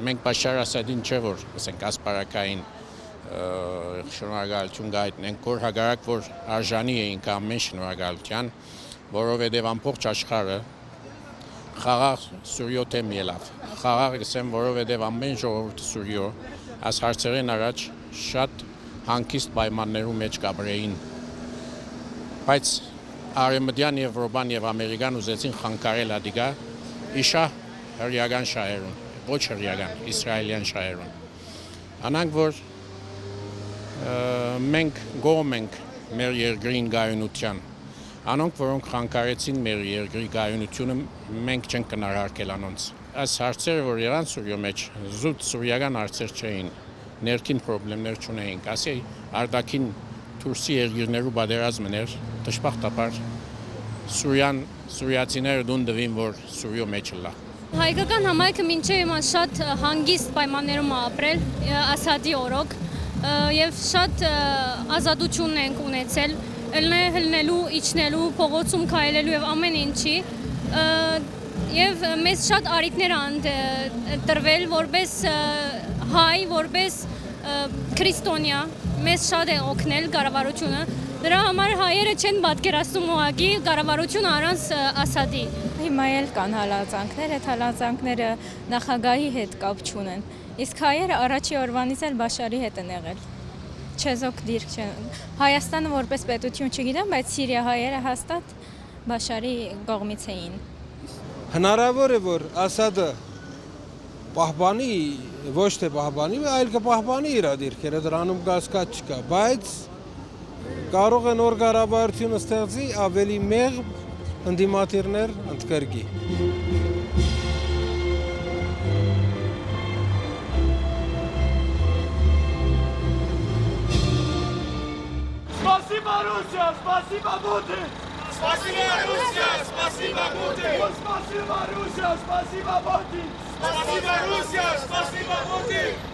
Մենք Բաշար Ասադին չէ որ ասենք ասպարակային շնորհակալություն գայտնենք, որ հակառակ որ արժանի էինք ամեն շնորհակալության, որովհետև ամբողջ աշխարհը խաղաղ Սուրիո թեմ ելավ։ Խաղաղ գսեմ, որովհետև ամեն ժողովուրդը Սուրիո այս հարցերին առաջ շատ հանգիստ պայմաններում մեջ կապրեին։ Բայց Արևմտյան Եվրոպան եւ Ամերիկան ուզեցին խանգարել ադիգա իշա հրյական շահերուն, ոչ հրյական, իսրայելյան շահերուն։ Անանք որ մենք գոհ ենք մեր երկրին գայունության, անոնք որոնք խանգարեցին մեր երկրի գայունությունը, մենք չենք կնարարկել անոնց։ Այս հարցերը որ եղան Սուրիո մեջ, զուտ սուրիական հարցեր չէին, ներքին խնդիրներ չունեինք, ասի արտաքին Թուրքի երկիրներու պատերազմն էր, դժբախտաբար սուրիացիները դուն դվին որ Սուրիո մեջ լա։ Հայկական համայնքը մինչև հիմա շատ հանգիստ պայմաններում ապրել Ասադի օրոք եւ շատ ազատություն ենք ունեցել ելնելու, իջնելու, փողոցում քայլելու եւ ամեն ինչի եւ մեզ շատ արիտներ են տրվել որպես հայ, որպես քրիստոնյա, մեզ շատ է օգնել կառավարությունը, դրա համար հայերը չեն պատկերացնում ուղղակի կառավարությունը առանց Ասադի։ Հիմա էլ կան հալածանքներ, այդ հալածանքները նախագահի հետ կապ չունեն, իսկ հայերը առաջի օրվանից էլ Բաշարի հետ են եղել, չեզոք դիրք չեն։ Հայաստանը որպես պետություն չգիտեմ, բայց Սիրիա հայերը հաստատ Բաշարի կողմից էին։ Հնարավոր է որ Ասադը պահպանի, ոչ թե պահպանի, այլ կպահպանի իր դիրքերը, դրանում կասկած չկա, բայց կարող է նոր կառավարություն ստեղծի ավելի մեղմ ընդդիմադիրներ ընդգրկի։ Спасибо, Руссия! Спасибо, Путин! Спасибо, Руссия! Спасибо, Путин! Спасибо, Руссия! Спасибо, Путин! Спасибо, Руссия! Спасибо, Путин!